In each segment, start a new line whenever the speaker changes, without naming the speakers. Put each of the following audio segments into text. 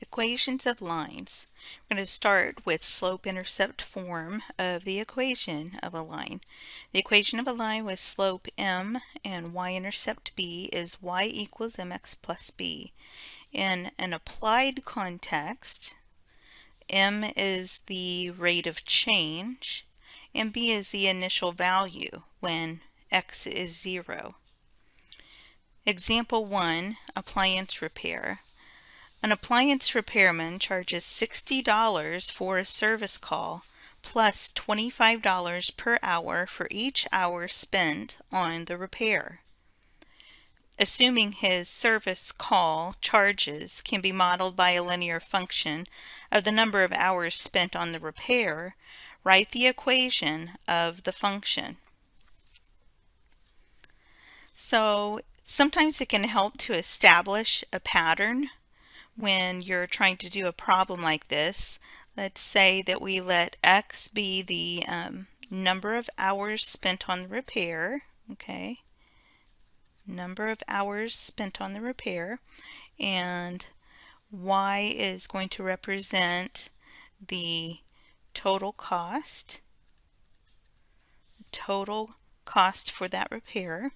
Equations of lines. We're going to start with slope-intercept form of the equation of a line. The equation of a line with slope m and y-intercept b is y equals mx plus b. In an applied context, m is the rate of change and b is the initial value when x is 0. Example 1, appliance repair. An appliance repairman charges $60 for a service call plus $25 per hour for each hour spent on the repair. Assuming his service call charges can be modeled by a linear function of the number of hours spent on the repair, write the equation of the function. So sometimes it can help to establish a pattern when you're trying to do a problem like this. Let's say that we let x be the number of hours spent on the repair, okay? Number of hours spent on the repair, and y is going to represent the total cost for that repair.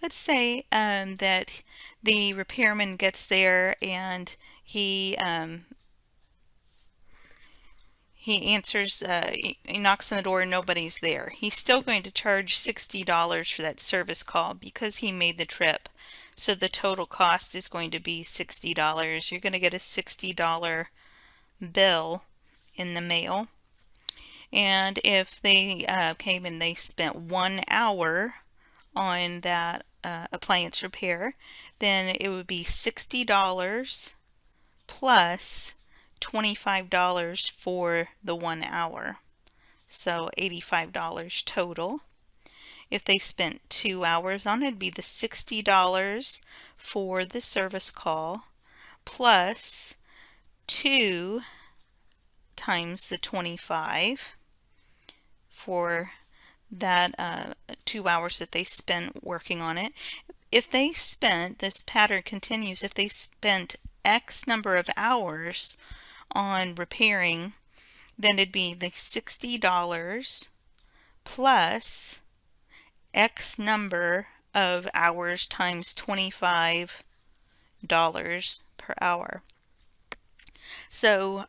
Let's say that the repairman gets there and he answers, he knocks on the door and nobody's there. He's still going to charge $60 for that service call because he made the trip. So the total cost is going to be $60. You're going to get a $60 bill in the mail. And if they came and they spent 1 hour on that appliance repair, then it would be $60 plus $25 for the 1 hour, so $85 total. If they spent 2 hours on it, it'd be the $60 for the service call plus 2 times the 25 for that 2 hours that they spent working on it. If they spent, this pattern continues, if they spent X number of hours on repairing, then it'd be the $60 plus X number of hours times $25 per hour. So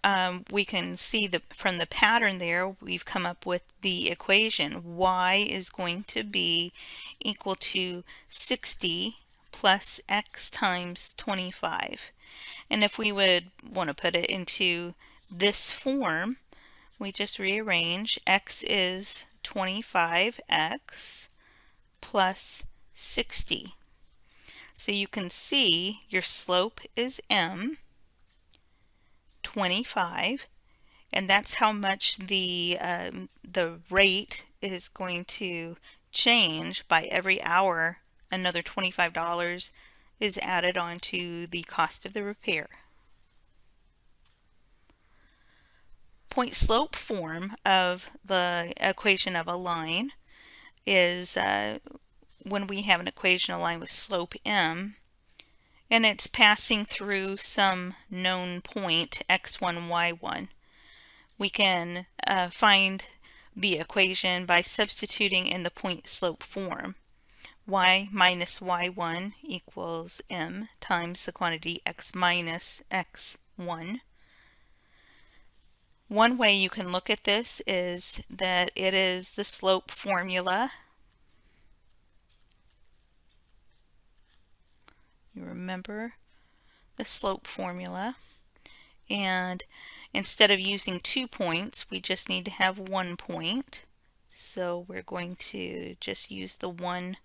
we can see from the pattern there, we've come up with the equation. Y is going to be equal to 60 plus x times 25. And if we would want to put it into this form, we just rearrange. X is 25x plus 60. So you can see your slope is m, 25, and that's how much the rate is going to change by every hour. Another $25 is added on to the cost of the repair. Point-slope form of the equation of a line is when we have an equation of a line with slope m, and it's passing through some known point x1, y1. We can find the equation by substituting in the point-slope form. Y minus y1 equals m times the quantity x minus x1. One way you can look at this is that it is the slope formula. You remember the slope formula, and instead of using 2 points, we just need to have 1 point. So we're going to just use the 1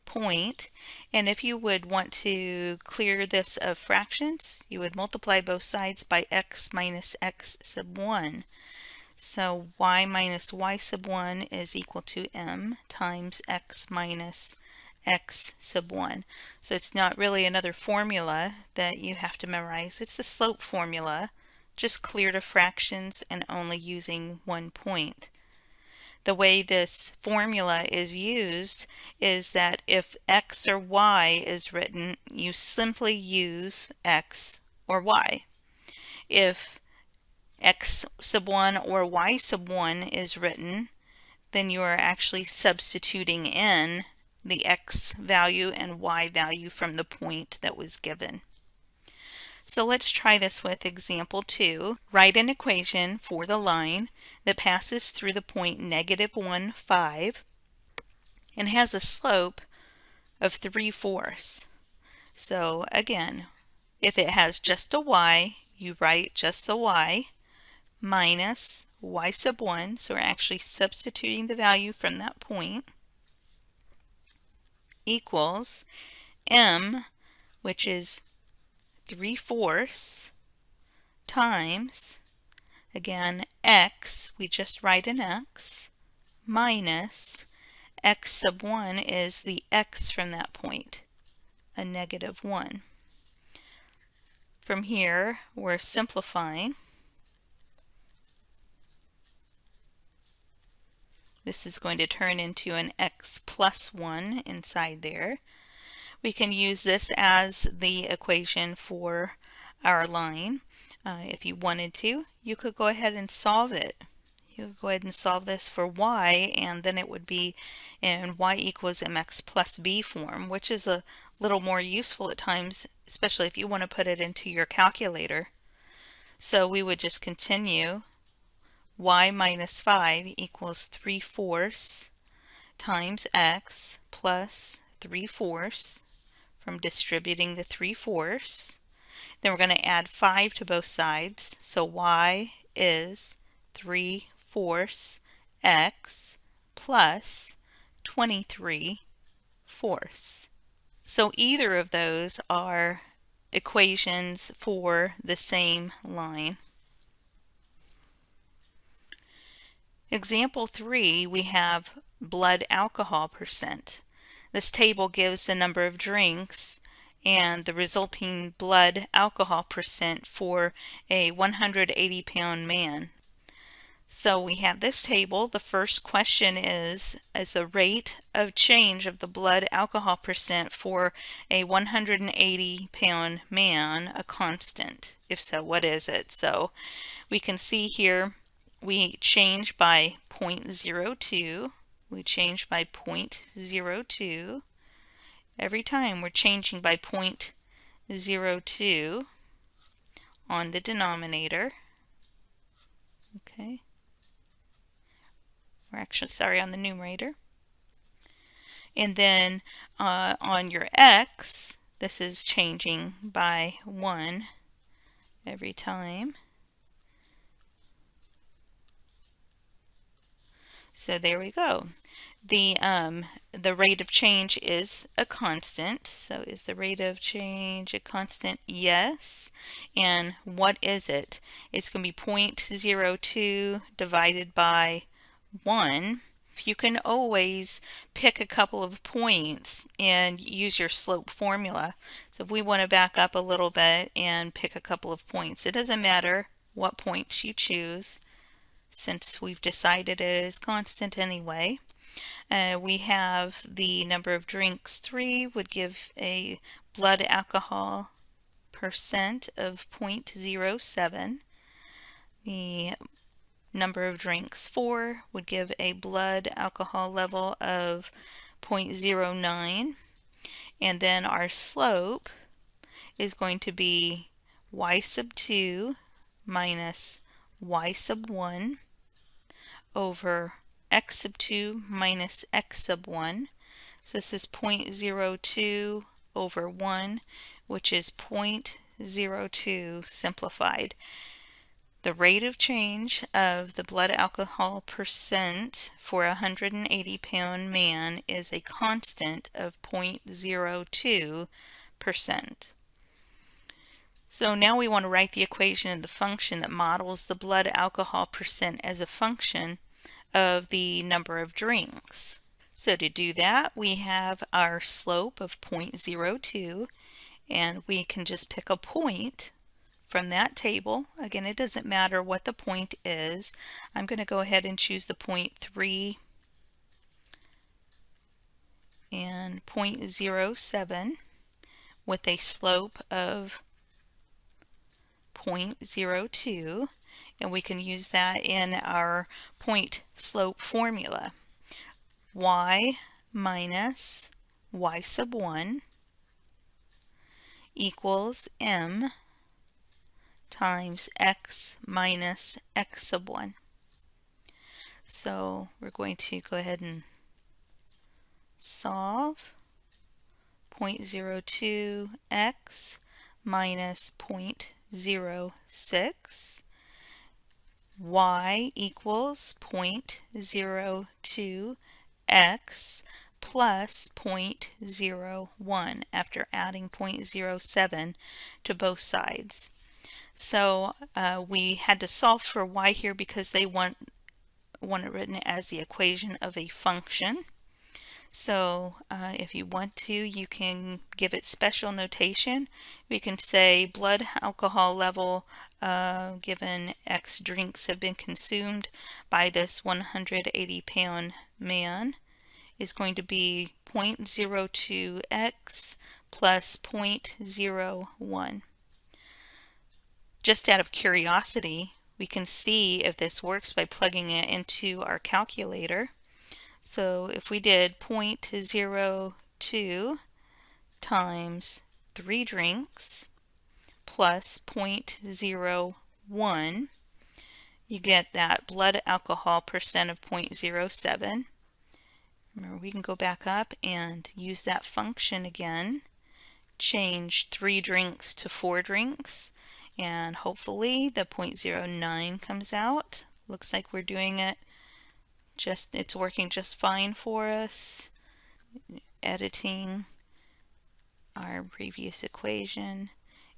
point. And if you would want to clear this of fractions, you would multiply both sides by x minus x sub 1. So y minus y sub 1 is equal to m times x minus x sub 1. So it's not really another formula that you have to memorize. It's the slope formula, just cleared of fractions and only using 1 point. The way this formula is used is that if x or y is written, you simply use x or y. If x sub 1 or y sub 1 is written, then you are actually substituting in the x value and y value from the point that was given. So let's try this with example 2. Write an equation for the line that passes through the point -1, 5 and has a slope of 3/4. So again, if it has just a y, you write just the y minus y sub 1, so we're actually substituting the value from that point, equals m, which is 3/4, times, again, x, we just write an x, minus x sub 1 is the x from that point, a -1. From here, we're simplifying. This is going to turn into an x plus 1 inside there. We can use this as the equation for our line. If you wanted to, you could go ahead and solve it. You could go ahead and solve this for y, and then it would be in y equals mx plus b form, which is a little more useful at times, especially if you want to put it into your calculator. So we would just continue. Y minus 5 equals 3/4 times x plus 3/4 from distributing the 3/4. Then we're going to add 5 to both sides. So y is 3/4 x plus 23/4. So either of those are equations for the same line. Example 3, we have blood alcohol percent. This table gives the number of drinks and the resulting blood alcohol percent for a 180-pound man. So we have this table. The first question is the rate of change of the blood alcohol percent for a 180-pound man a constant? If so, what is it? So we can see here we change by 0.02. We change by 0.02. Every time we're changing by 0.02 on the denominator. Okay. We're actually, sorry, on the numerator. And then on your x, this is changing by 1 every time. So there we go. The rate of change is a constant. So is the rate of change a constant? Yes. And what is it? It's going to be 0.02 divided by 1. You can always pick a couple of points and use your slope formula. So if we want to back up a little bit and pick a couple of points, it doesn't matter what points you choose, since we've decided it is constant anyway. We have the number of drinks, 3, would give a blood alcohol percent of 0.07. The number of drinks, 4, would give a blood alcohol level of 0.09. And then our slope is going to be y sub 2 minus y sub 1 over x sub 2 minus x sub 1. So this is 0.02 over 1, which is 0.02 simplified. The rate of change of the blood alcohol percent for a 180-pound man is a constant of 0.02%. So now we want to write the equation of the function that models the blood alcohol percent as a function of the number of drinks. So to do that, we have our slope of 0.02, and we can just pick a point from that table. Again, it doesn't matter what the point is. I'm going to go ahead and choose the point 3 and 0.07 with a slope of 0.02, and we can use that in our point slope formula. Y minus y sub 1 equals m times x minus x sub 1. So we're going to go ahead and solve 0.02x minus 0.06. Y equals 0.02x plus 0.01 after adding 0.07 to both sides. So we had to solve for y here because they want it written as the equation of a function. So if you want to, you can give it special notation. We can say blood alcohol level given X drinks have been consumed by this 180-pound man is going to be 0.02x plus 0.01. Just out of curiosity, we can see if this works by plugging it into our calculator. So if we did 0.02 times 3 drinks plus 0.01, you get that blood alcohol percent of 0.07. Remember, we can go back up and use that function again, change 3 drinks to 4 drinks, and hopefully the 0.09 comes out. Looks like we're doing it. It's working just fine for us. Editing our previous equation,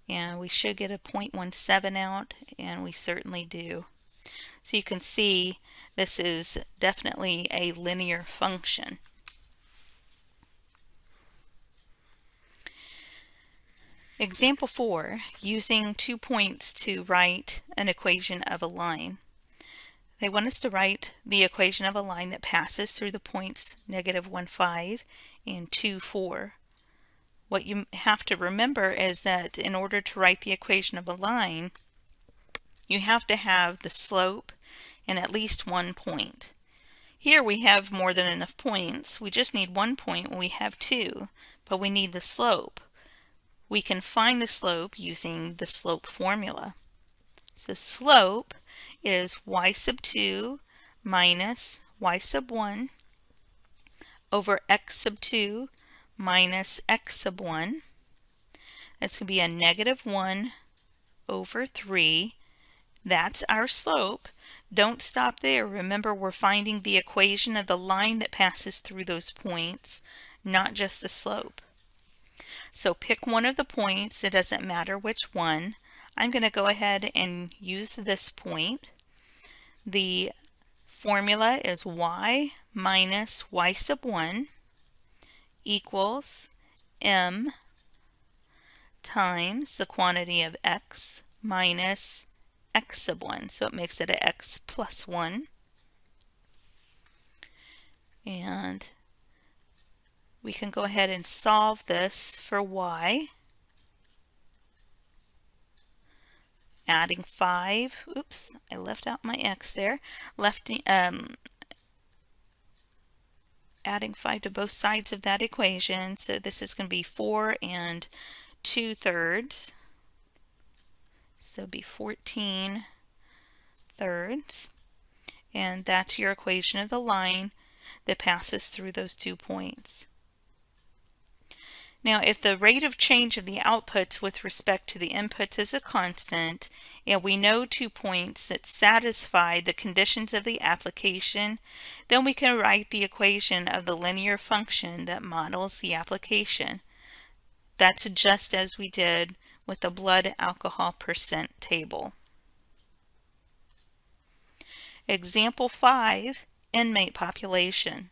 and we should get a 0.17 out, and we certainly do. So you can see this is definitely a linear function. Example 4, using 2 points to write an equation of a line. They want us to write the equation of a line that passes through the points -1, 5 and 2, 4. What you have to remember is that in order to write the equation of a line, you have to have the slope and at least 1 point. Here we have more than enough points. We just need 1 point when we have 2, but we need the slope. We can find the slope using the slope formula. So slope is y sub 2 minus y sub 1 over x sub 2 minus x sub 1. That's going to be a -1 over 3. That's our slope. Don't stop there. Remember, we're finding the equation of the line that passes through those points, not just the slope. So pick one of the points. It doesn't matter which one. I'm going to go ahead and use this point. The formula is y minus y sub 1 equals m times the quantity of x minus x sub 1. So it makes it a x plus 1. And we can go ahead and solve this for y. Adding 5, oops, I left out my x there. Adding 5 to both sides of that equation. So this is going to be 4 and 2/3. So it'll be 14 thirds. And that's your equation of the line that passes through those 2 points. Now, if the rate of change of the outputs with respect to the inputs is a constant, and we know 2 points that satisfy the conditions of the application, then we can write the equation of the linear function that models the application. That's just as we did with the blood alcohol percent table. Example 5, inmate population.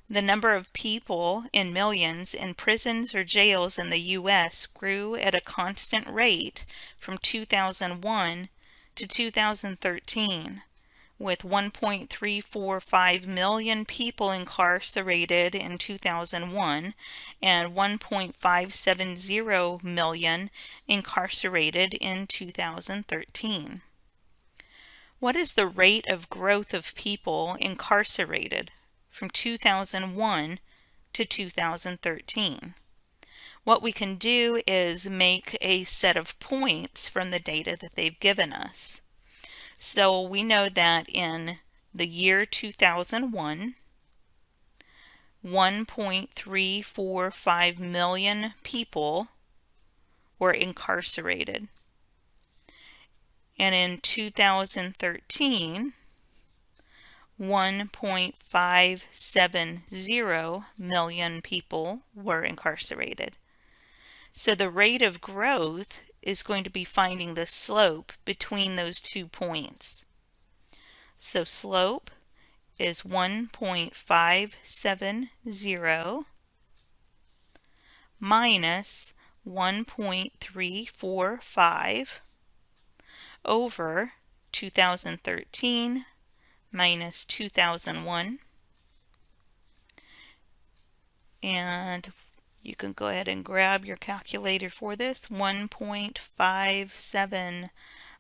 The number of people in millions in prisons or jails in the U.S. grew at a constant rate from 2001 to 2013, with 1.345 million people incarcerated in 2001 and 1.570 million incarcerated in 2013. What is the rate of growth of people incarcerated from 2001 to 2013? What we can do is make a set of points from the data that they've given us. So we know that in the year 2001, 1.345 million people were incarcerated. And in 2013, 1.570 million people were incarcerated. So the rate of growth is going to be finding the slope between those 2 points. So slope is 1.570 minus 1.345 over 2013 minus 2001. And you can go ahead and grab your calculator for this. 1.57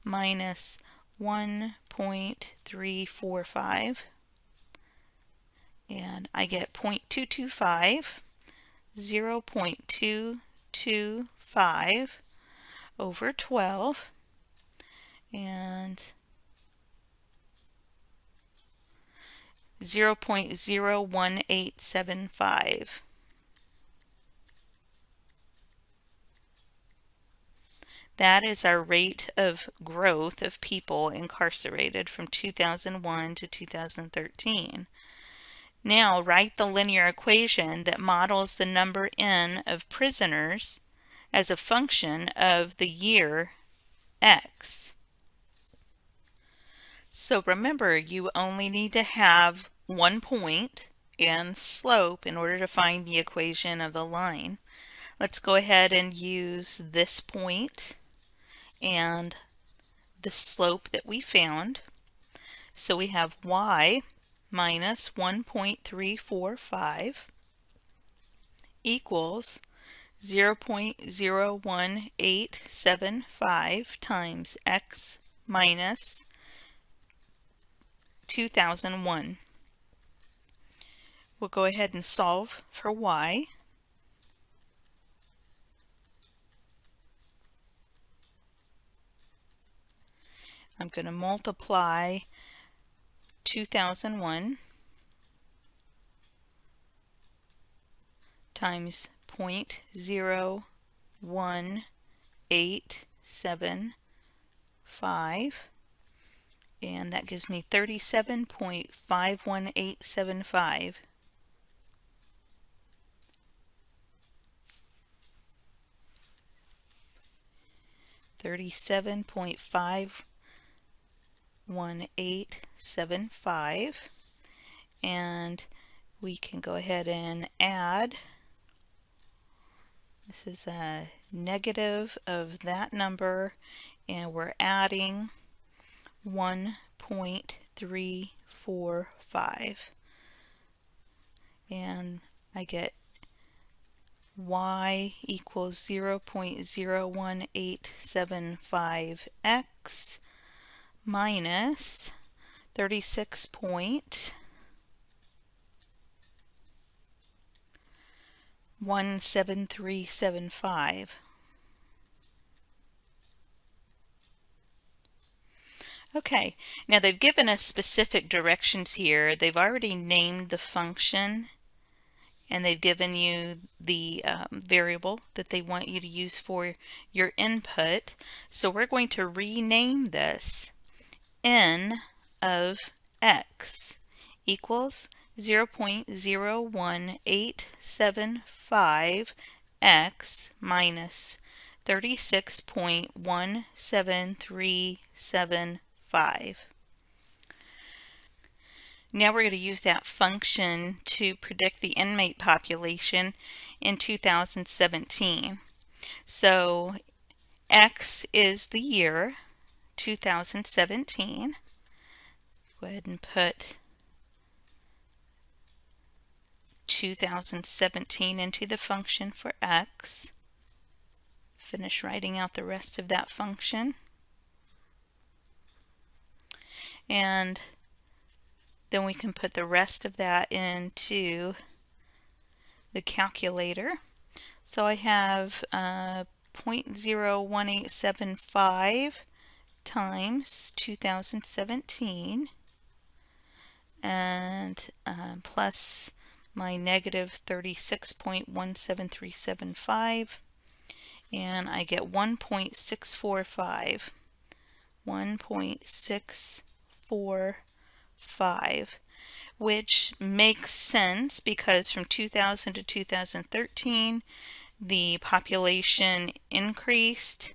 minus 1.345, and I get 0.225, 0.225 over 12, and 0.01875. That is our rate of growth of people incarcerated from 2001 to 2013. Now write the linear equation that models the number n of prisoners as a function of the year x. So remember, you only need to have 1 point and slope in order to find the equation of the line. Let's go ahead and use this point and the slope that we found. So we have y minus 1.345 equals 0.01875 times x minus 2001. We'll go ahead and solve for y. I'm going to multiply 2001 times 0.01875, and that gives me 37.51875. $37.51875, and we can go ahead and add. This is a negative of that number, and we're adding 1.345, and I get y equals 0.01875x minus 36.17375. Okay, now they've given us specific directions here. They've already named the function, and they've given you the variable that they want you to use for your input. So we're going to rename this n of x equals 0.01875 x minus 36.17375. Now we're going to use that function to predict the inmate population in 2017. So X is the year 2017. Go go ahead and put 2017 into the function for x. Finish writing out the rest of that function. And then we can put the rest of that into the calculator. So I have 0.01875 times 2017 and plus my negative 36.17375, and I get 1.645. 1.645, which makes sense because from 2000 to 2013 the population increased.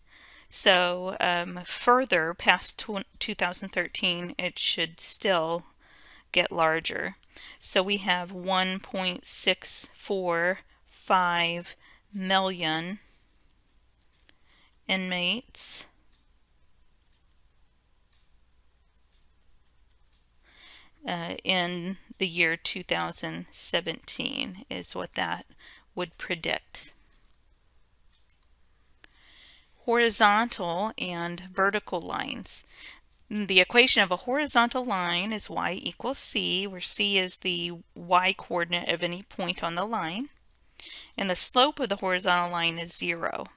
So further past 2013 it should still get larger. So we have 1.645 million inmates in the year 2017 is what that would predict. Horizontal and vertical lines. The equation of a horizontal line is y equals c, where c is the y coordinate of any point on the line, and the slope of the horizontal line is 0.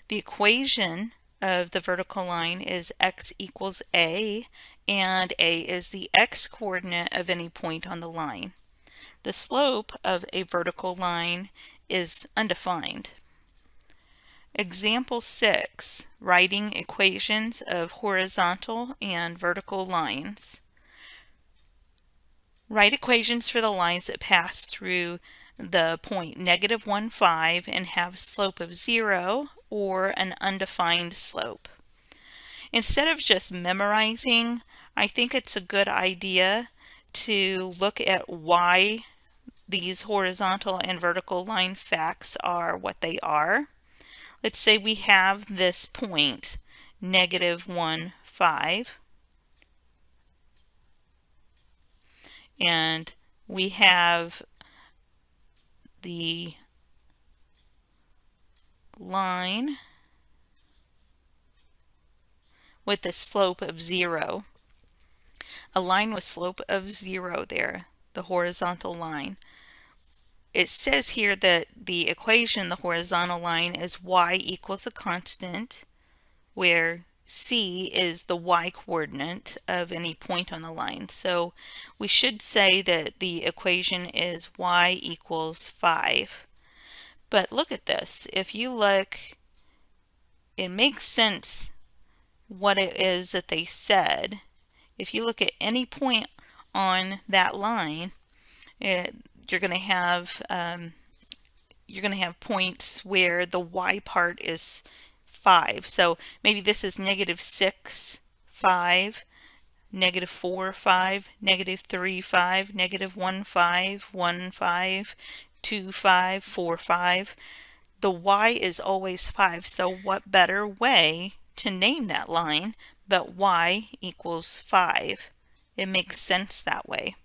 The equation of the vertical line is x equals a, and a is the x coordinate of any point on the line. The slope of a vertical line is undefined. Example 6, writing equations of horizontal and vertical lines. Write equations for the lines that pass through the point -1, 5 and have a slope of 0 or an undefined slope. Instead of just memorizing, I think it's a good idea to look at why these horizontal and vertical line facts are what they are. Let's say we have this point, -1, 5, and we have the line with the slope of 0. A line with slope of 0 there, the horizontal line. It says here that the equation, the horizontal line, is y equals a constant, where c is the y coordinate of any point on the line. So we should say that the equation is y equals 5. But look at this. If you look, it makes sense what it is that they said. If you look at any point on that line, you're going to have points where the y part is 5. So maybe this is -6, 5, -4, 5, -3, 5, -1, 5, 1, 5, 2, 5, 4, 5. The y is always 5, so what better way to name that line but y equals 5? It makes sense that way.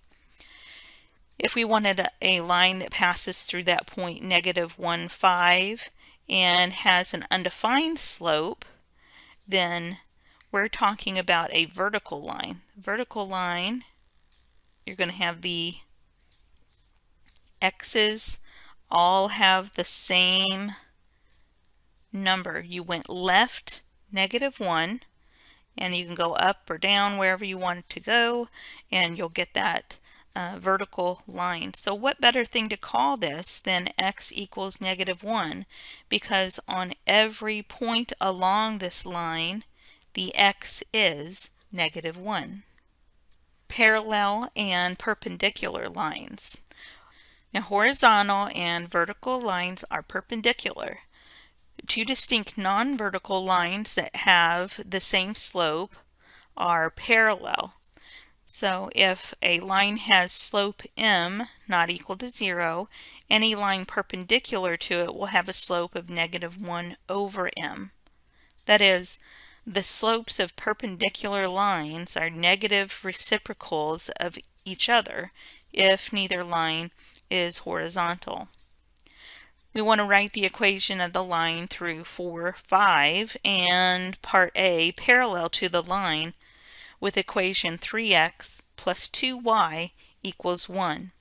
If we wanted a line that passes through that point -1, 5 and has an undefined slope, then we're talking about a vertical line. Vertical line, you're going to have the x's all have the same number. You went left -1, and you can go up or down wherever you want it to go, and you'll get that vertical line. So what better thing to call this than x equals -1, because on every point along this line the x is -1. Parallel and perpendicular lines. Now horizontal and vertical lines are perpendicular. Two distinct non-vertical lines that have the same slope are parallel. So if a line has slope m not equal to 0, any line perpendicular to it will have a slope of -1 over m. That is, The slopes of perpendicular lines are negative reciprocals of each other if neither line is horizontal. We want to write the equation of the line through 4, 5, and part A parallel to the line with equation 3x plus 2y equals 1.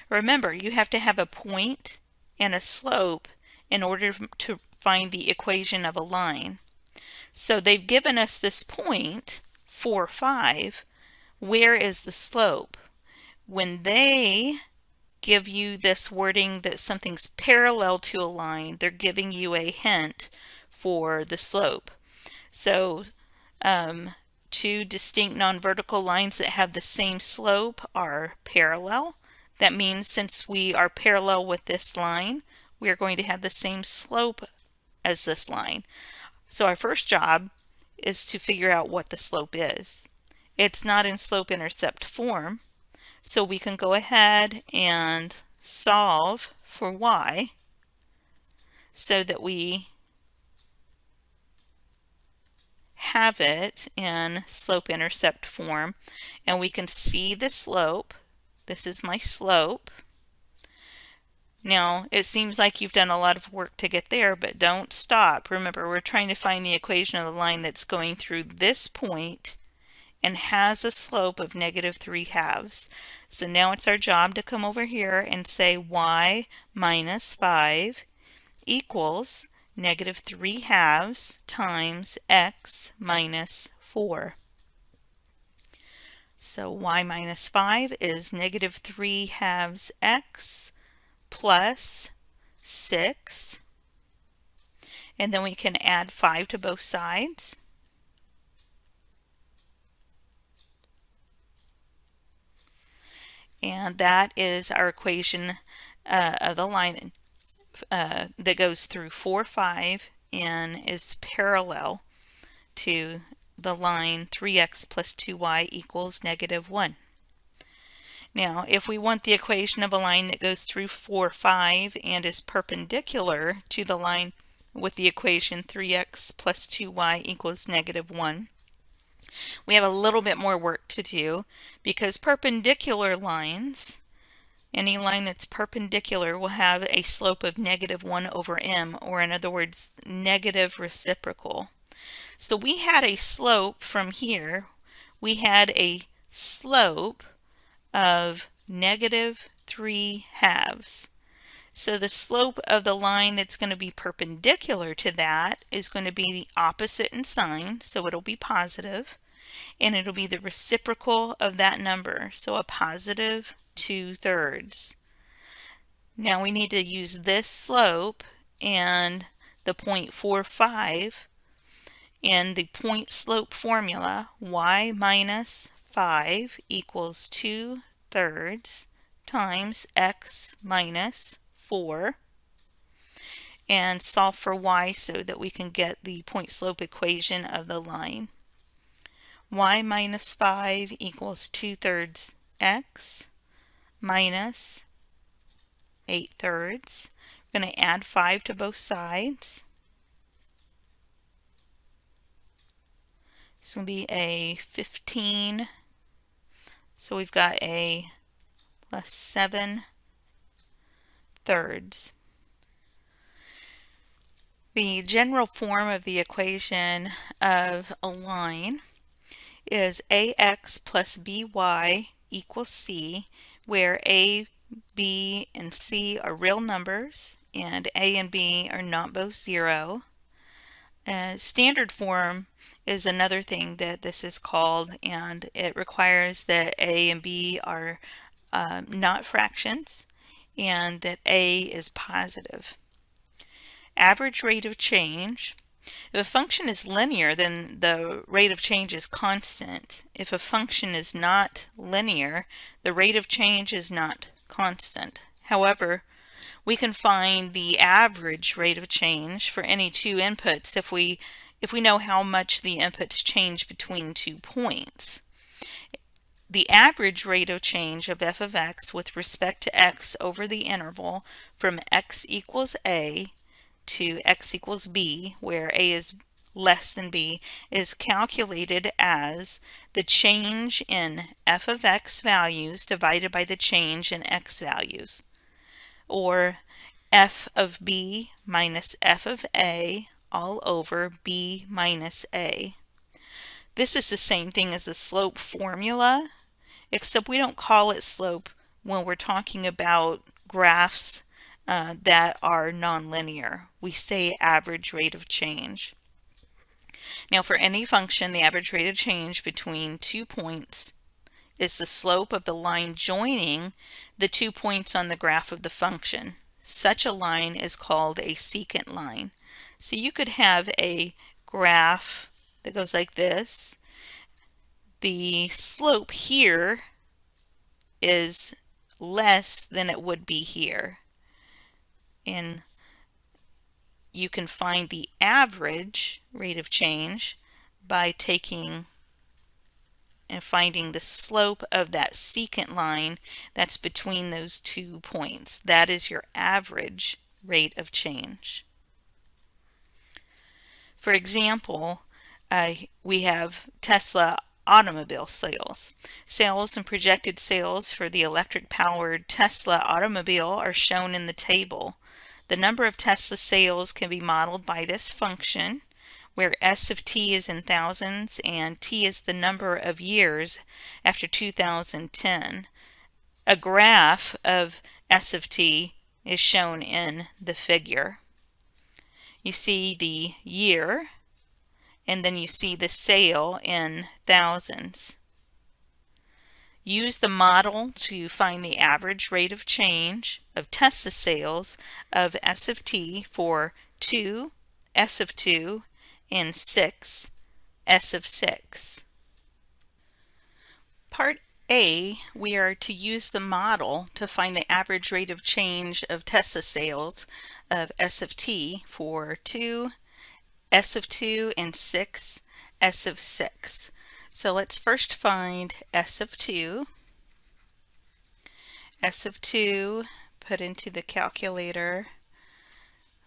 Remember, you have to have a point and a slope in order to find the equation of a line. So they've given us this point, 4, 5. Where is the slope? When they give you this wording that something's parallel to a line, they're giving you a hint for the slope. So two distinct non-vertical lines that have the same slope are parallel. That means since we are parallel with this line, we are going to have the same slope as this line. So our first job is to figure out what the slope is. It's not in slope-intercept form, so we can go ahead and solve for y so that we have it in slope-intercept form, and we can see the slope. This is my slope. Now, it seems like you've done a lot of work to get there, but don't stop. Remember, we're trying to find the equation of the line that's going through this point and has a slope of negative 3/2. So now it's our job to come over here and say y minus 5 equals negative 3/2 times x minus 4. So y minus 5 is negative 3/2 x plus 6. And then we can add 5 to both sides. And that is our equation of the line that goes through 4, 5 and is parallel to the line 3x plus 2y equals negative 1. Now, if we want the equation of a line that goes through 4, 5 and is perpendicular to the line with the equation 3x plus 2y equals negative 1, we have a little bit more work to do because perpendicular lines, any line that's perpendicular will have a slope of negative 1 over m, or in other words, negative reciprocal. So we had a slope from here. We had a slope of negative 3/2. So the slope of the line that's going to be perpendicular to that is going to be the opposite in sign, so it'll be positive, and it'll be the reciprocal of that number, so a positive 2/3. Now we need to use this slope and the 0.45 in the point slope formula. Y minus 5 equals 2/3 times x minus 4, and solve for y so that we can get the point slope equation of the line. Y minus 5 equals 2/3 x minus 8/3. We're going to add 5 to both sides. It's going to be a 15. So we've got a plus 7/3. The general form of the equation of a line is ax plus by equals c, where a, b, and c are real numbers and a and b are not both 0. Standard form is another thing that this is called, and it requires that a and b are not fractions and that a is positive. Average rate of change. If a function is linear, then the rate of change is constant. If a function is not linear, the rate of change is not constant. However, we can find the average rate of change for any two inputs if we know how much the inputs change between 2 points. The average rate of change of f of x with respect to x over the interval from x equals a to x equals b, where a is less than b is calculated as the change in f of x values divided by the change in x values, or f of b minus f of a all over b minus a. This is the same thing as the slope formula, except we don't call it slope when we're talking about graphs that are nonlinear. We say average rate of change. Now, for any function, the average rate of change between 2 points is the slope of the line joining the 2 points on the graph of the function. Such a line is called a secant line. So you could have a graph that goes like this. The slope here is less than it would be here. And you can find the average rate of change by taking and finding the slope of that secant line that's between those 2 points. That is your average rate of change. For example, we have Tesla automobile sales. Sales and projected sales for the electric-powered Tesla automobile are shown in the table. The number of Tesla sales can be modeled by this function, where S of t is in thousands and t is the number of years after 2010. A graph of S of t is shown in the figure. You see the year, and then you see the sale in thousands. Use the model to find the average rate of change of Tesla sales of S of t for 2, S of 2, and 6, S of 6. Part A, we are to use the model to find the average rate of change of Tesla sales of S of t for 2, S of 2, and 6, S of 6. So let's first find S of 2. S of 2, put into the calculator,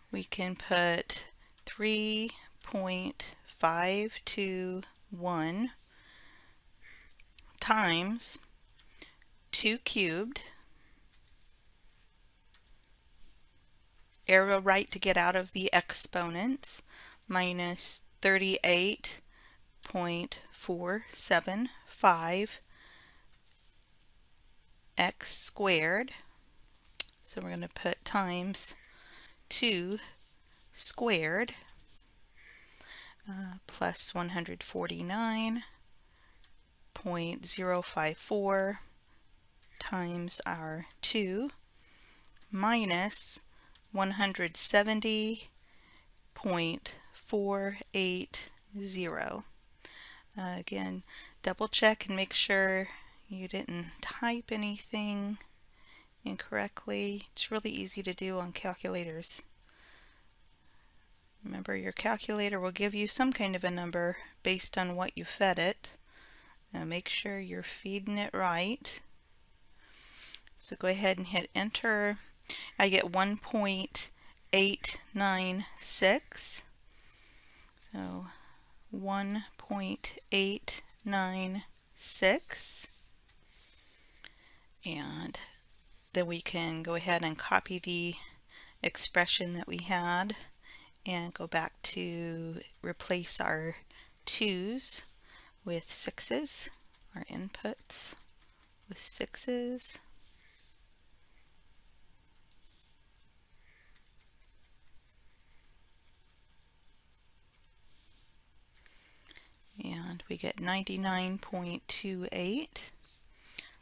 we can put 3.521 times 2 cubed, arrow right to get out of the exponents, minus 38.475 x squared. So we're going to put times 2 squared plus 149.054 times our 2 minus 170.480. Again, double check and make sure you didn't type anything incorrectly. It's really easy to do on calculators. Remember, your calculator will give you some kind of a number based on what you fed it. Now make sure you're feeding it right. So go ahead and hit enter. I get 1.896. So 1.896. And then we can go ahead and copy the expression that we had and go back to replace our 2's with 6's, our inputs with 6's. And we get 99.28.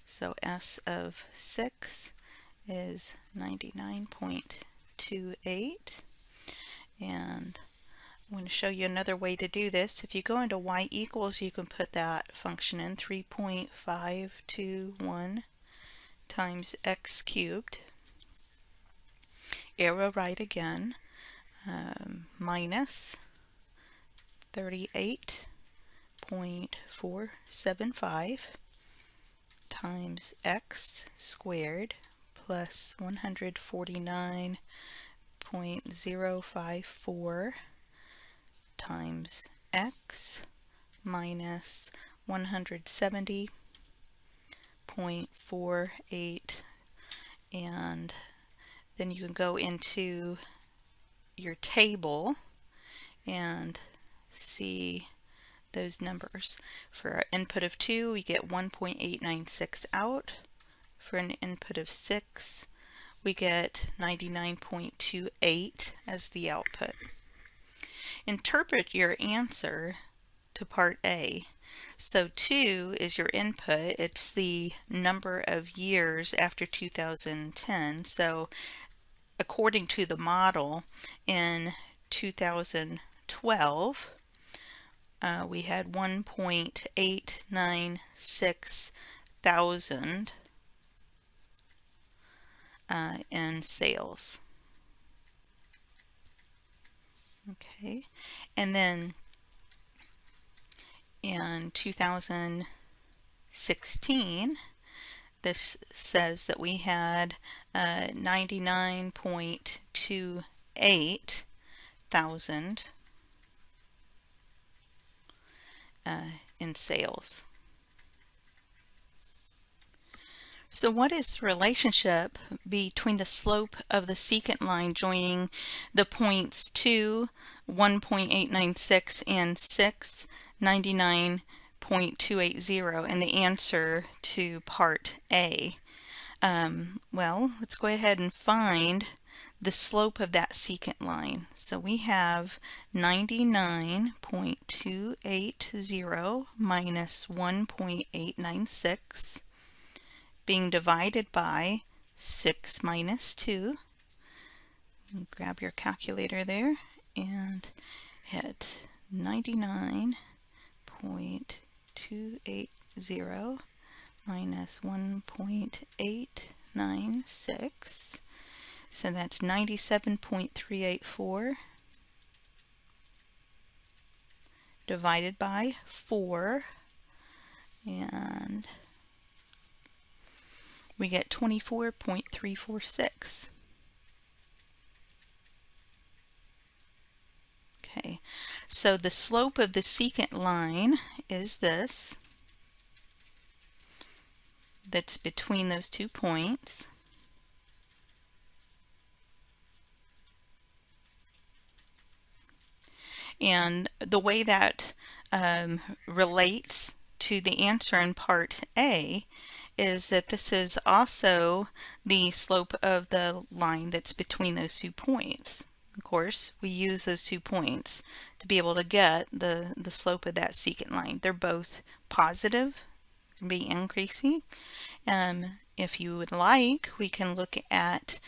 So S of 6 is 99.28. And I'm going to show you another way to do this. If you go into y equals, you can put that function in, 3.521 times x cubed. Arrow right again, minus 38.475 times x squared plus 149.054 times x minus 170.48, and then you can go into your table and see those numbers. For our input of 2, we get 1.896 out. For an input of 6, we get 99.28 as the output. Interpret your answer to part A. So 2 is your input. It's the number of years after 2010. So according to the model, in 2012, we had 1.896 thousand in sales. Okay, and then in 2016, this says that we had 99.28 thousand in sales. So what is the relationship between the slope of the secant line joining the points 2, 1.896, and 6, 99.280, and the answer to part A? Well, let's go ahead and find the slope of that secant line. So we have 99.280 minus 1.896 being divided by 6 minus 2. Grab your calculator there and hit 99.280 minus 1.896. So that's 97.384 divided by 4, and we get 24.346. Okay, so the slope of the secant line is this, that's between those 2 points. And the way that relates to the answer in part A is that this is also the slope of the line that's between those 2 points. Of course, we use those 2 points to be able to get the slope of that secant line. They're both positive, can be increasing. If you would like, we can look at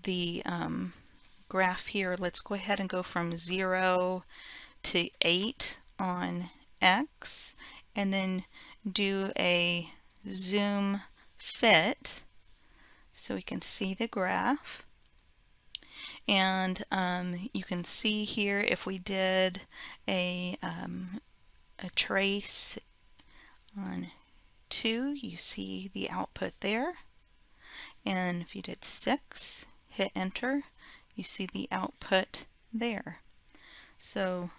the graph here. Let's go ahead and go from 0 to 8 on X, and then do a zoom fit so we can see the graph. And you can see here, if we did a trace on 2, you see the output there. And if you did 6, hit enter, you see the output there. So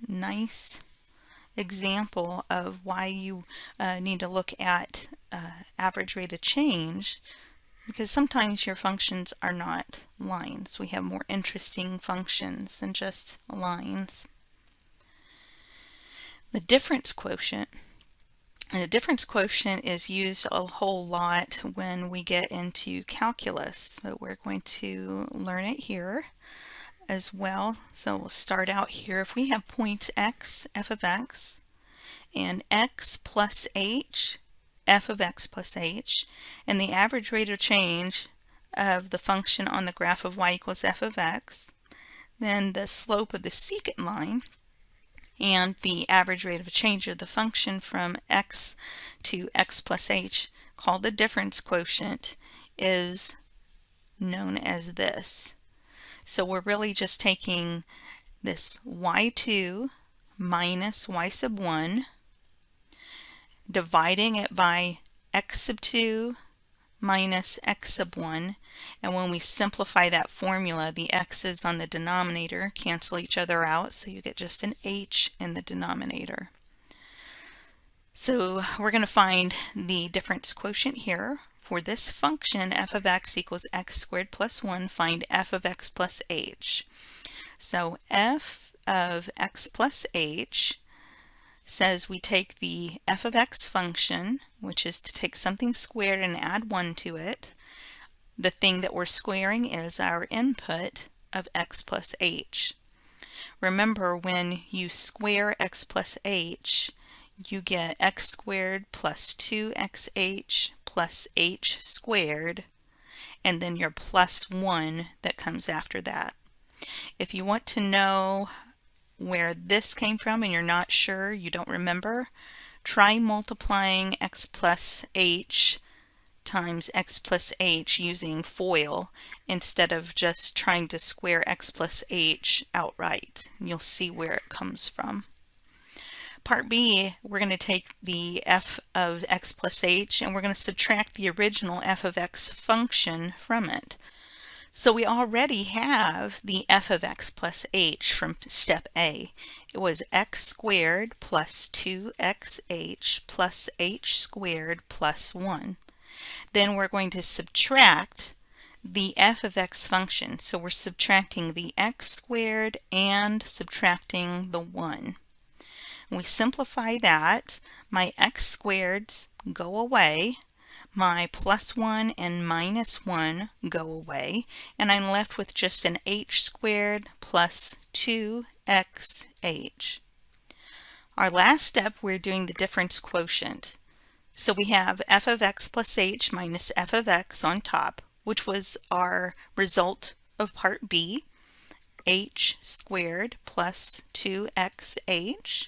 nice example of why you need to look at average rate of change, because sometimes your functions are not lines. We have more interesting functions than just lines. The difference quotient. And the difference quotient is used a whole lot when we get into calculus, so we're going to learn it here as well. So we'll start out here. If we have points x, f of x, and x plus h, f of x plus h, and the average rate of change of the function on the graph of y equals f of x, then the slope of the secant line and the average rate of change of the function from x to x plus h, called the difference quotient, is known as this. So we're really just taking this y2 minus y sub 1, dividing it by x sub 2 minus x sub 1. And when we simplify that formula, the x's on the denominator cancel each other out, so you get just an h in the denominator. So we're going to find the difference quotient here. For this function, f of x equals x squared plus 1, find f of x plus h. So f of x plus h says we take the f of x function, which is to take something squared and add 1 to it. The thing that we're squaring is our input of x plus h. Remember, when you square x plus h, you get x squared plus 2xh plus h squared, and then your plus 1 that comes after that. If you want to know where this came from and you're not sure, you don't remember, try multiplying x plus h times x plus h using FOIL instead of just trying to square x plus h outright. You'll see where it comes from. Part B, we're going to take the f of x plus h and we're going to subtract the original f of x function from it. So we already have the f of x plus h from step A. It was x squared plus 2xh plus h squared plus 1. Then we're going to subtract the f of x function. So we're subtracting the x squared and subtracting the 1. We simplify that. My x squareds go away. My plus 1 and minus 1 go away, and I'm left with just an h squared plus 2xh. Our last step, we're doing the difference quotient. So we have f of x plus h minus f of x on top, which was our result of part B, h squared plus 2xh.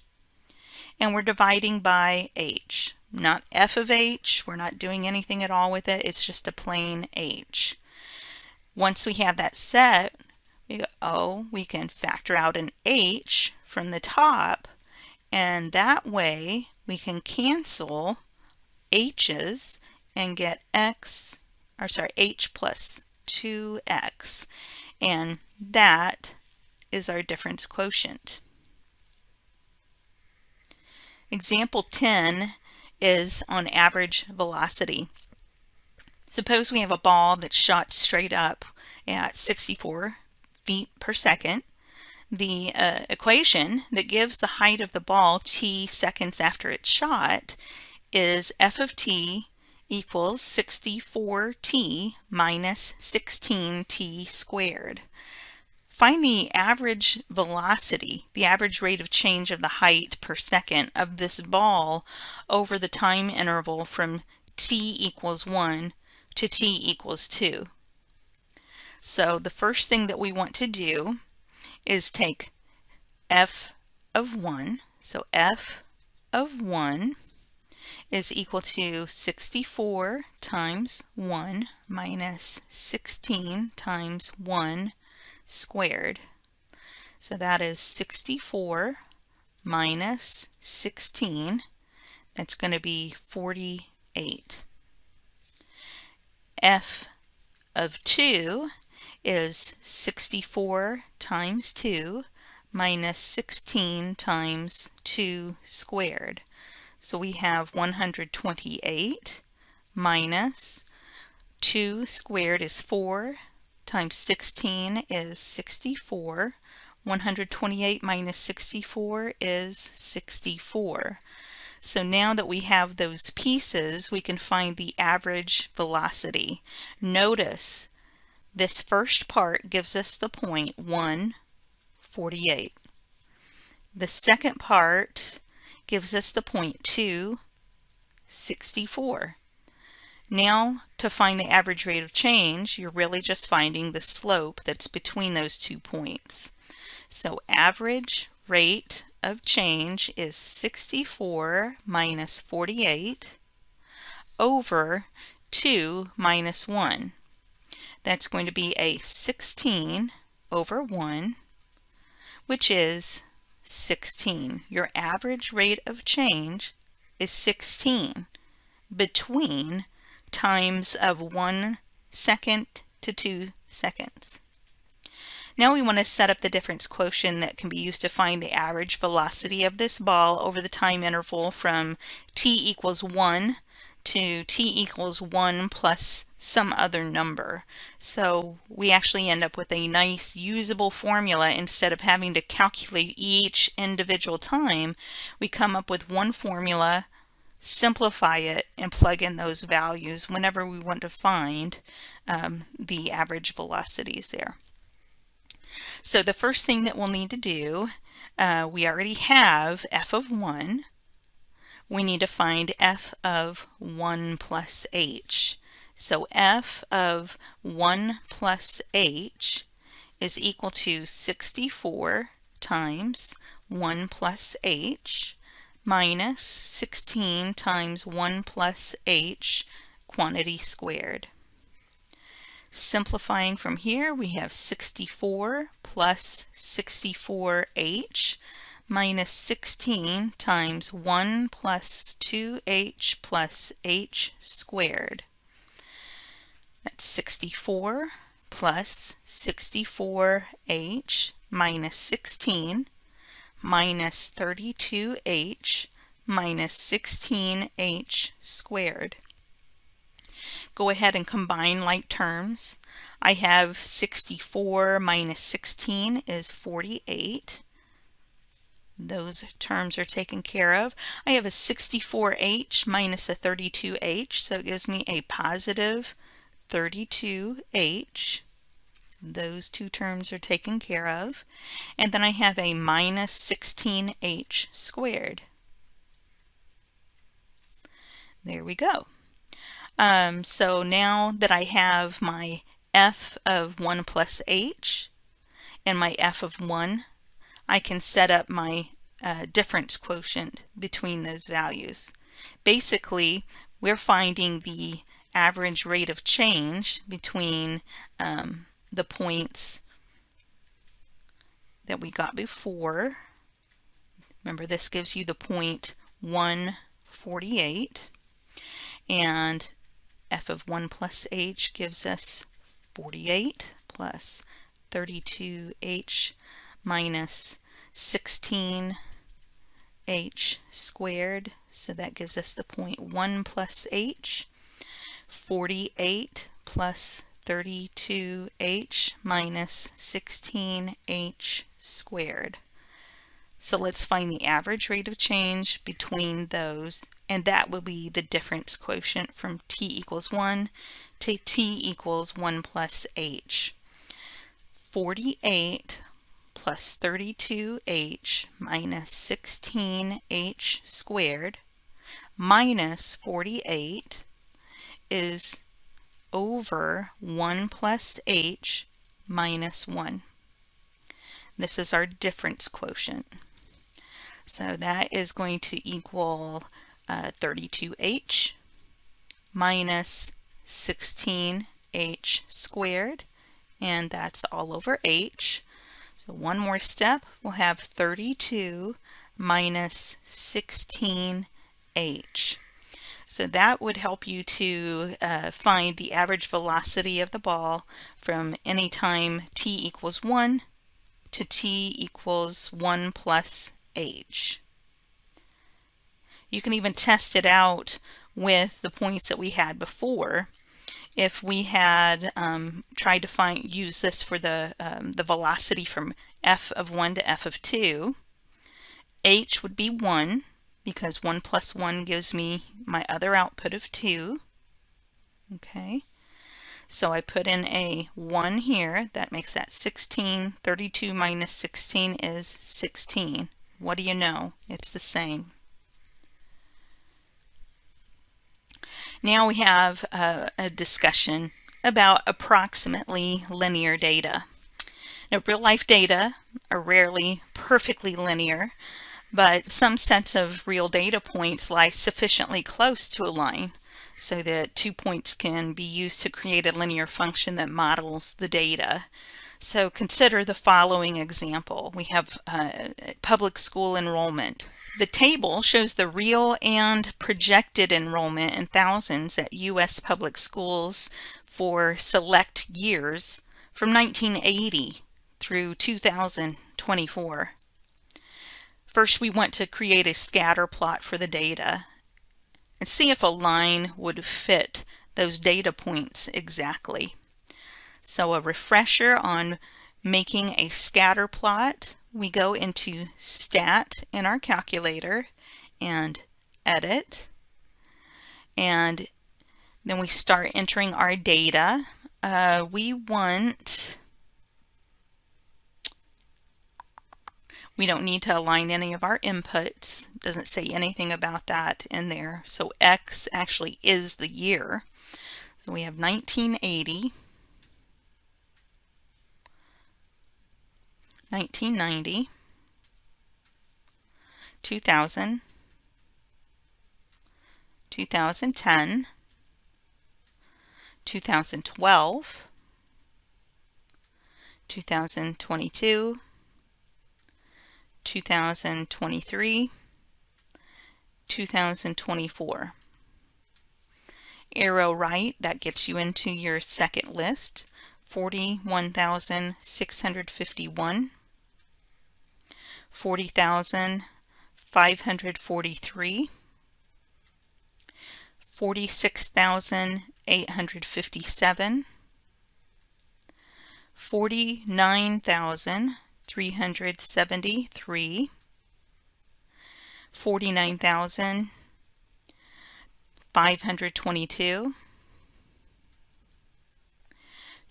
And we're dividing by h. Not f of h, we're not doing anything at all with it, it's just a plain h. Once we have that set, we go, oh, we can factor out an h from the top, and that way we can cancel h's and get h plus 2x, and that is our difference quotient. Example 10 is on average velocity. Suppose we have a ball that's shot straight up at 64 feet per second. The equation that gives the height of the ball t seconds after it's shot is f of t equals 64t minus 16t squared. Find the average velocity, the average rate of change of the height per second of this ball over the time interval from t equals 1 to t equals 2. So the first thing that we want to do is take f of 1. So f of 1 is equal to 64 times 1 minus 16 times 1 squared. So that is 64 minus 16. That's going to be 48. F of 2 is 64 times 2 minus 16 times 2 squared. So we have 128 minus 2 squared is 4 times 16 is 64. 128 minus 64 is 64. So now that we have those pieces, we can find the average velocity. Notice this first part gives us the point 148. The second part gives us the point 264. Now, to find the average rate of change, you're really just finding the slope that's between those 2 points. So average rate of change is 64 minus 48 over 2 minus 1. That's going to be a 16 over 1, which is 16. Your average rate of change is 16 between times of 1 second to 2 seconds. Now we want to set up the difference quotient that can be used to find the average velocity of this ball over the time interval from t equals 1 to t equals 1 plus some other number. So we actually end up with a nice usable formula. Instead of having to calculate each individual time, we come up with one formula, simplify it, and plug in those values whenever we want to find the average velocities there. So the first thing that we'll need to do, we already have f of 1. We need to find f of 1 plus h. So f of 1 plus h is equal to 64 times 1 plus h minus 16 times 1 plus h quantity squared. Simplifying from here, we have 64 plus 64h minus 16 times 1 plus 2h plus h squared. That's 64 plus 64h minus 16 minus 32h minus 16h squared. Go ahead and combine like terms. I have 64 minus 16 is 48. Those terms are taken care of. I have a 64h minus a 32h, so it gives me a positive 32h. Those two terms are taken care of. And then I have a minus 16h squared. There we go. So now that I have my f of 1 plus h and my f of 1, I can set up my difference quotient between those values. Basically, we're finding the average rate of change between the points that we got before. Remember, this gives you the point 148, and f of 1 plus h gives us 48 plus 32h minus 16h squared, so that gives us the point 1 plus h. 48 plus 32h minus 16h squared. So let's find the average rate of change between those, and that will be the difference quotient from t equals 1 to t equals 1 plus h. 48 plus 32h minus 16h squared minus 48 is over 1 plus h minus 1. This is our difference quotient. So that is going to equal 32h minus 16h squared, and that's all over h. So one more step, we'll have 32 minus 16h. So that would help you to find the average velocity of the ball from any time t equals 1 to t equals 1 plus h. You can even test it out with the points that we had before. If we had tried to use this for the velocity from f of 1 to f of 2, h would be 1, because 1 plus 1 gives me my other output of 2. Okay, so I put in a 1 here. That makes that 16. 32 minus 16 is 16. What do you know? It's the same. Now we have a discussion about approximately linear data. Now, real-life data are rarely perfectly linear, but some sets of real data points lie sufficiently close to a line so that 2 points can be used to create a linear function that models the data. So consider the following example. We have public school enrollment. The table shows the real and projected enrollment in thousands at U.S. public schools for select years from 1980 through 2024. First, we want to create a scatter plot for the data and see if a line would fit those data points exactly. So a refresher on making a scatter plot, we go into Stat in our calculator and Edit, and then we start entering our data. We don't need to align any of our inputs. It doesn't say anything about that in there. So X actually is the year. So we have 1980, 1990, 2000, 2010, 2012, 2022, 2023, 2024. Arrow right, that gets you into your second list, 41,651, 40,543, 46,857, 49,373, 49,522,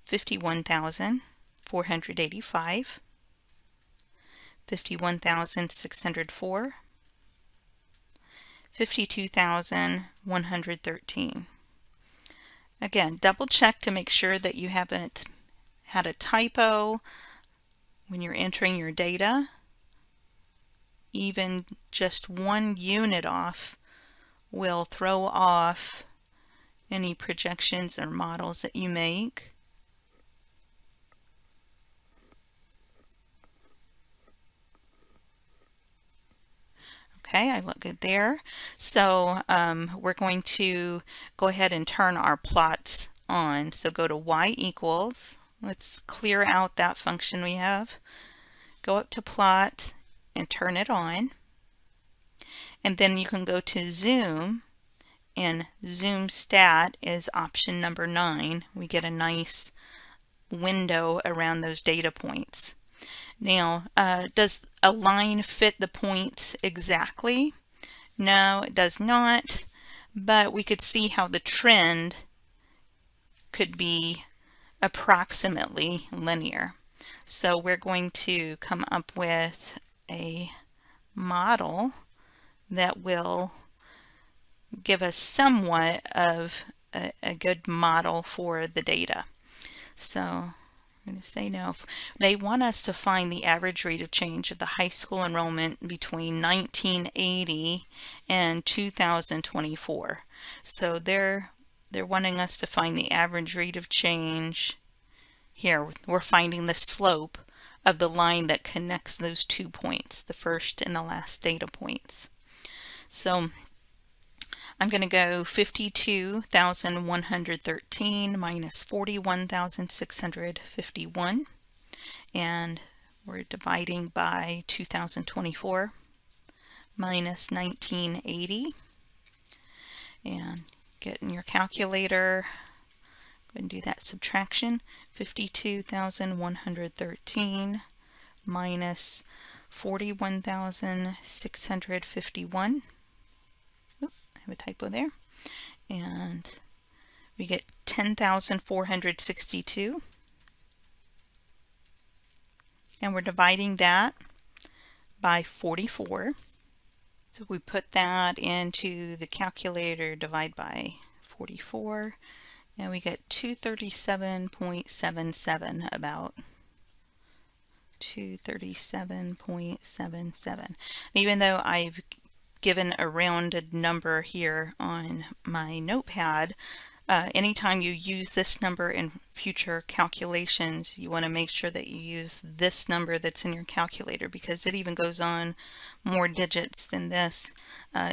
51,485, 51,604, 52,113. Again, double check to make sure that you haven't had a typo when you're entering your data. Even just one unit off will throw off any projections or models that you make. Okay, I look good there. So we're going to go ahead and turn our plots on. So go to y equals. Let's clear out that function we have. Go up to plot and turn it on. And then you can go to zoom, and zoom stat is option number 9. We get a nice window around those data points. Now, does a line fit the points exactly? No, it does not, but we could see how the trend could be approximately linear. So we're going to come up with a model that will give us somewhat of a good model for the data. So I'm going to say no. They want us to find the average rate of change of the high school enrollment between 1980 and 2024. So they're wanting us to find the average rate of change. Here we're finding the slope of the line that connects those 2 points, the first and the last data points. So I'm going to go 52,113 minus 41,651, and we're dividing by 2024 minus 1980, and get in your calculator, go and do that subtraction. 52,113 minus 41,651. I have a typo there. And we get 10,462. And we're dividing that by 44. So we put that into the calculator, divide by 44, and we get 237.77 about. 237.77. Even though I've given a rounded number here on my notepad, Anytime you use this number in future calculations, you want to make sure that you use this number that's in your calculator, because it even goes on more digits than this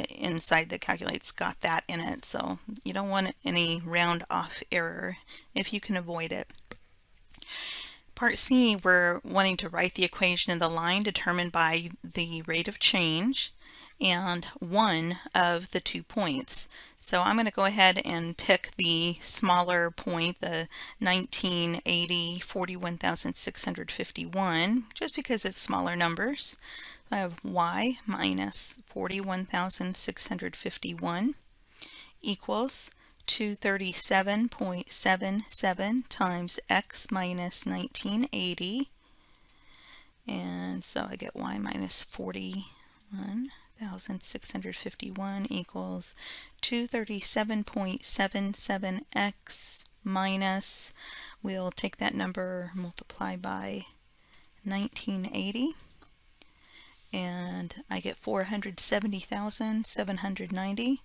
inside the calculator. It's got that in it, so you don't want any round off error if you can avoid it. Part C, we're wanting to write the equation of the line determined by the rate of change and one of the 2 points. So I'm going to go ahead and pick the smaller point, the 1980, 41,651, just because it's smaller numbers. I have y minus 41,651 equals 237.77 times x minus 1980, and so I get y minus 41,651 equals 237.77x minus, we'll take that number, multiply by 1980, and I get 470,790.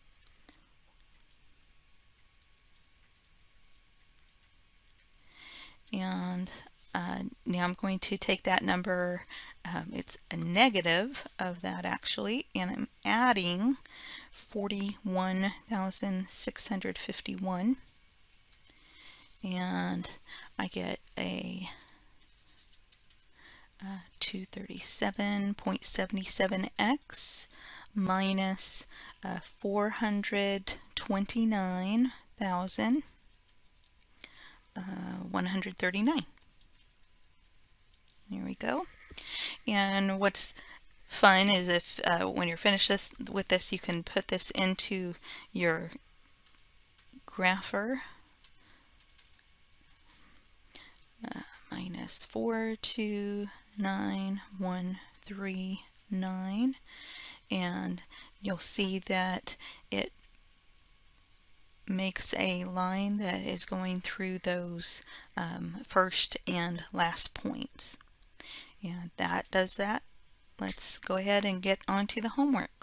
And now I'm going to take that number, it's a negative of that actually, and I'm adding 41,651, and I get a 237.77x minus 429,139. There we go. And what's fun is if when you're finished with this, you can put this into your grapher. Minus 429,139, and you'll see that it makes a line that is going through those first and last points. And that does that. Let's go ahead and get on to the homework.